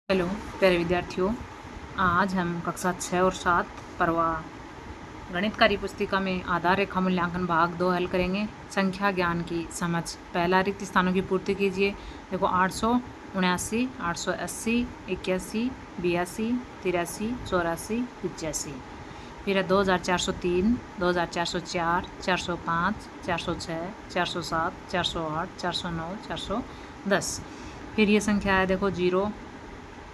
Hello प्यारे विद्यार्थियों, आज हम कक्षा 6 और 7 परवा गणित कार्य पुस्तिका में आधार रेखा मूल्यांकन भाग 2 हल करेंगे। संख्या ज्ञान की समझ। पहला रिक्त स्थानों की पूर्ति कीजिए। देखो 879, 880, 81, 82, 83, 84, 85। फिर है 2403, 2404, 405, 406, 407, 408, 409, 410। फिर ये संख्या है देखो 0,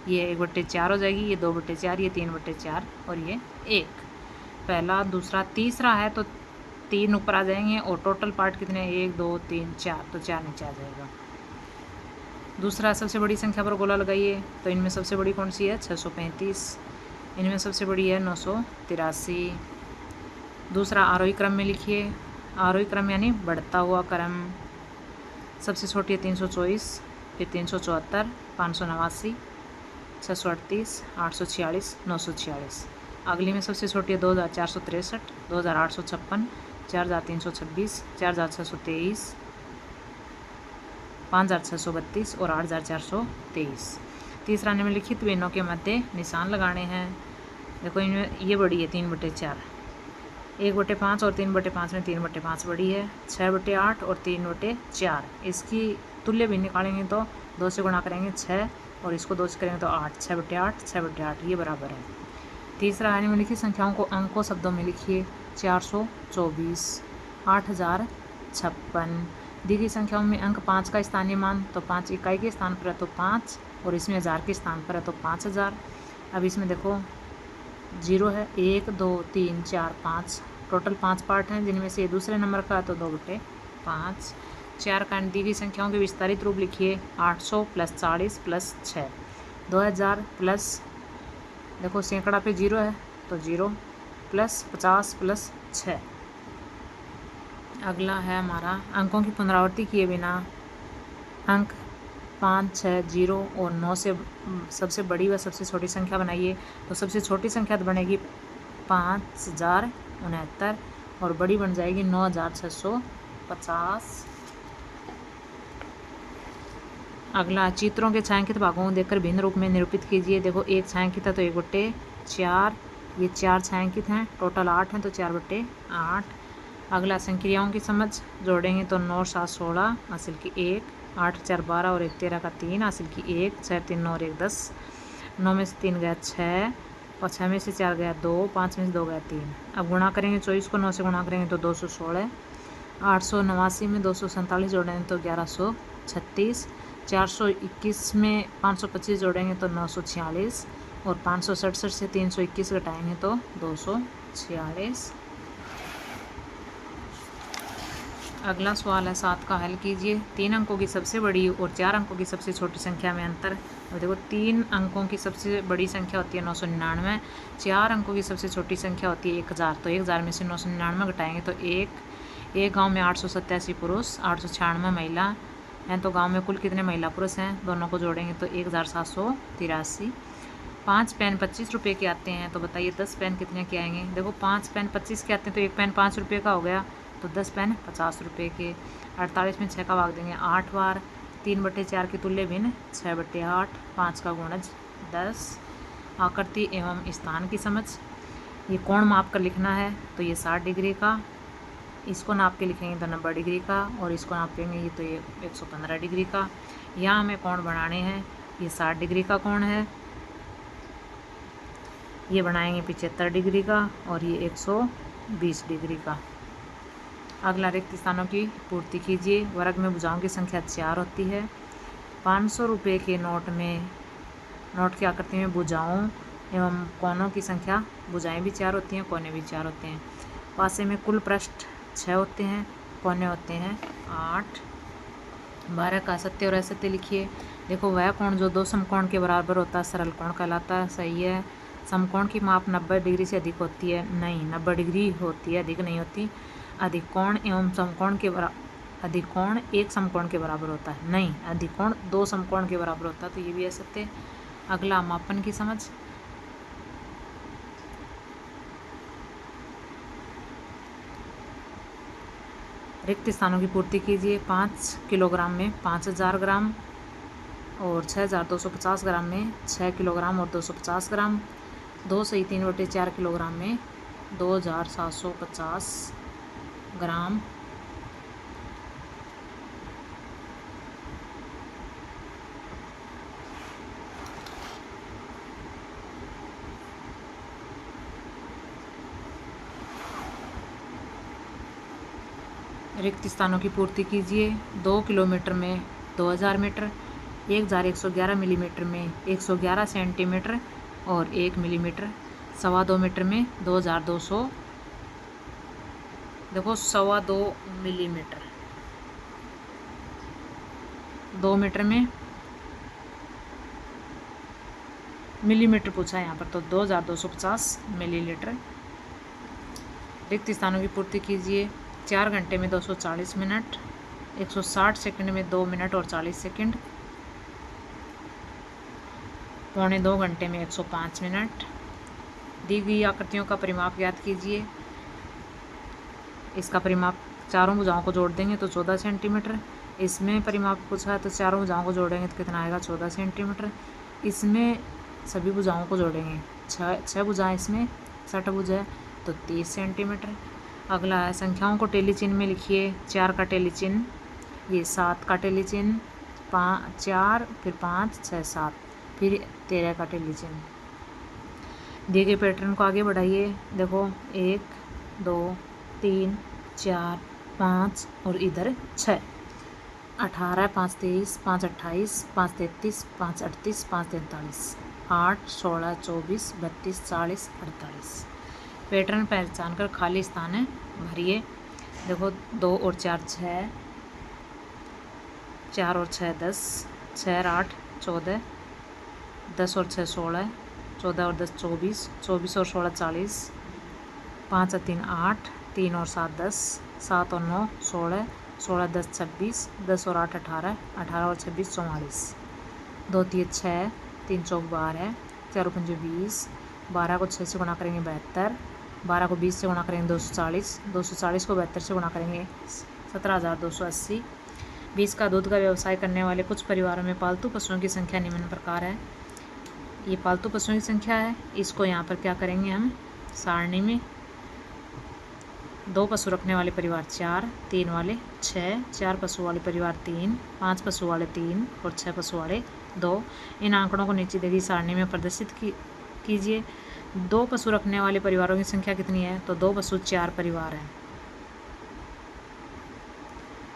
ये 1/4 हो जाएगी, ये 2/4, ये 3/4 और ये 1। पहला, दूसरा, तीसरा है तो 3 ऊपर आ जाएंगे और टोटल पार्ट कितने, 1 2 3 4, तो 4 नीचे आ जाएगा। दूसरा, सबसे बड़ी संख्या पर गोला लगाइए, तो इनमें सबसे बड़ी कौन सी है, 635। इनमें सबसे बड़ी है 983। दूसरा, आरोही क्रम में लिखिए। आरोही क्रम यानी बढ़ता हुआ क्रम। सबसे छोटी है 324, फिर 374, 589, 638, 846, 946। अगली में सबसे छोटी है 2463, 2856, 4326, 4623, 5632 और 8423। तीसरा, निम्नलिखित बिंदुओं के मध्य निशान लगाने हैं। देखो इनमें ये बड़ी है 3/4, 1/5 और 3/5 में 3/5 बड़ी है, 6/8 और 3/4। इसकी तुल्य भी निकालेंगे तो 2 से गुणा करेंगे 6 और इसको 2 से करेंगे तो 8, 6/8, 6/8 ये बराबर है। तीसरा है, निम्नलिखित संख्याओं को अंकों शब्दों में लिखिए। 424, 8056। दी गई संख्याओं में अंक 5 का स्थानीय मान, तो 5 इकाई के स्थान पर है तो 5 और इसमें 1000 के स्थान पर है तो 5000। अब इसमें देखो 0 है, 1 2 3 4 5, टोटल 5 पार्ट हैं जिनमें से दूसरे नंबर का है तो 2/5। 4 का दी गई संख्याओं के विस्तारित रूप लिखिए। 800 + 40 + 6, 2000 प्लस, देखो सैकड़ा पे 0 है तो 0, प्लस 50 + 6। अगला है हमारा अंकों की पुनरावृत्ति किए बिना अंक 5, 6, 0 और 9 से सबसे बड़ी व सबसे छोटी संख्या बनाइए। तो सबसे छोटी संख्या तो बनेगी 5069 और बड़ी बन जाएगी 9650। अगला, चित्रों के छायांकित भागों को देखकर भिन्न रूप में निरूपित कीजिए। देखो एक छायांकित है तो 1/4, ये 4 छायांकित हैं, टोटल 8 हैं तो 4/8। अगला, संक्रियाओं की समझ। जोड़ेंगे तो 9 7 16, हासिल की 1, 8 4 12 और 1 13 का 3, हासिल की 1, 6 3 9 और 1 10। 9 में से 3 गया 6 और 6 में से 4 गया 2, 5 में से 2 गया 3। अब गुणा करेंगे 24 को 9 से गुणा करेंगे तो 216। 889 में 247 जोड़ेंगे तो 1136। 421 में 525 जोड़ेंगे तो 946 और 567 से 321 घटाएंगे तो 246। अगला सवाल है 7 का, हल कीजिए। 3 अंकों की सबसे बड़ी और 4 अंकों की सबसे छोटी संख्या में अंतर। और देखो 3 अंकों की सबसे बड़ी संख्या होती है 999, 4 अंकों की सबसे छोटी संख्या होती है 1000। तो 1000 में से 999 घटाएंगे तो एक गांव में 887 पुरुष, 896 महिला हैं, तो गांव में कुल कितने महिला पुरुष हैं, दोनों को जोड़ेंगे तो 1783। 5 पेन 25 रुपये के आते हैं, तो बताइए 10 पेन कितने के आएंगे। देखो 5 पेन 25 के आते हैं तो एक पेन 5 रुपये का हो गया, तो 10 पेन 50 रुपये के। 48 में 6 का भाग देंगे 8 बार। 3/4 की तुल्य भिन्न 6/8। 5 का गुणज 10। आकृति एवं स्थान की समझ। ये कोण माप कर लिखना है तो ये 60 डिग्री का, इसको नाप के लिखेंगे तो 90 डिग्री का और इसको नापेंगे ये तो ये 115 डिग्री का। यहाँ हमें कोण बनाने हैं। ये 60 डिग्री का कोण है, ये बनाएंगे 75 डिग्री का और ये 120 डिग्री का। अगला, रिक्त स्थानों की पूर्ति कीजिए। वर्ग में भुजाओं की संख्या 4 होती है। 500 रुपये के नोट की आकृति में भुजाओं एवं कोनों की संख्या, भुजाएं भी 4 होती हैं, कोने भी 4 होते हैं। पासे में कुल पृष्ठ 6 होते हैं, कोने होते हैं 8। 12 का सत्य और असत्य लिखिए। देखो वह कोण जो 2 समकोण के बराबर होता है सरल कोण कहलाता है, सही है। समकोण की माप 90 डिग्री से अधिक होती है, नहीं 90 डिग्री होती है, अधिक नहीं होती। अधिकोण एवं समकोण के अधिकोण एक समकोण के बराबर होता है, नहीं अधिकोण 2 समकोण के बराबर होता है, तो ये भी असत्य। अगला, मापन की समझ। रिक्त स्थानों की पूर्ति कीजिए। 5 किलोग्राम में 5000 ग्राम और 6250 ग्राम में 6 किलोग्राम और 250 ग्राम। 2 सही 3/4 किलोग्राम में 2750 ग्राम। रिक्त स्थानों की पूर्ति कीजिए। 2 किलोमीटर में 2000 मीटर, 1111 मिलीमीटर में 111 सेंटीमीटर और 1 मिलीमीटर। 2.25 मीटर में 2200, देखो 2.25 मिलीमीटर। 2 मीटर में मिलीमीटर पूछा है यहाँ पर, तो 2250 मिलीलीटर। रिक्त स्थानों की पूर्ति कीजिए। 4 घंटे में 240 मिनट, 160 सेकंड में 2 मिनट और 40 सेकंड, 1.25 घंटे में 105 मिनट। दी गई आकृतियों का परिमाप ज्ञात कीजिए। इसका परिमाप चारों भुजाओं को जोड़ देंगे तो 14 सेंटीमीटर। इसमें परिमाप पूछा है तो चारों भुजाओं को जोड़ेंगे तो कितना आएगा, 14 सेंटीमीटर। इसमें सभी भुजाओं को जोड़ेंगे, 6 भुजाएँ, इसमें 60 भुजा है तो 30 सेंटीमीटर। अगला है संख्याओं को टेली चिन्ह में लिखिए। 4 का टेली चिन्ह, ये 7 का टेली चिन्ह, 4 फिर 5 6 7 फिर 13 का टेली चिन्ह। दिए गए पैटर्न को आगे बढ़ाइए। देखो 1 2 3 4 5 और इधर 6। 18 5 23 5 28 5 33 5 38 5 43 8 16 24 32 40 48। पैटर्न पहचान कर खाली स्थान है भरिए। देखो 2 और 4 6, 4 और 6 10, 6 और 8 14, 10 और 6 16, 14 और 10 24, 24 और 16 40, 5 और 3 8, 3 और 7 10, 7 और 9 16, 16 10 26, 10 और 8 18, 18 और 26 44, 2 3 6, 3 चौक 12, 4 और 5 20, 12 को 6 से गुणा करेंगे 72, 12 को 20 से गुणा करेंगे 240, 240 को 72 से गुणा करेंगे 17,280। 20 का दूध का व्यवसाय करने वाले कुछ परिवारों में पालतू पशुओं की संख्या निम्न प्रकार है। ये पालतू पशुओं की संख्या है, इसको यहाँ पर क्या करेंगे हम, सारणी में 2 पशु रखने वाले परिवार 4, 3 वाले 6, 4 पशु वाले परिवार 3, 5 पशु वाले 3 और 6 पशु वाले 2। इन आंकड़ों को नीचे दी गई सारणी में प्रदर्शित कीजिए। 2 पशु रखने वाले परिवारों की संख्या कितनी है, तो 2 पशु 4 परिवार हैं।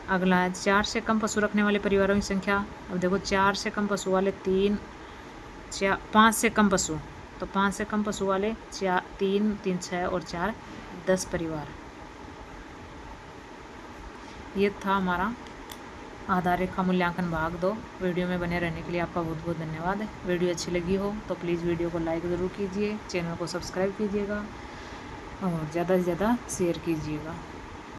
अगला है 4 से कम पशु रखने वाले परिवारों की संख्या। अब देखो 4 से कम पशु वाले 3, 5 से कम पशु, तो 5 से कम पशु वाले 4, 3 3 6 और 4 10 परिवार। ये था हमारा आधार रेखा मूल्यांकन भाग 2। वीडियो में बने रहने के लिए आपका बहुत बहुत धन्यवाद। वीडियो अच्छी लगी हो तो प्लीज़ वीडियो को लाइक ज़रूर कीजिए, चैनल को सब्सक्राइब कीजिएगा और ज़्यादा से ज़्यादा शेयर कीजिएगा।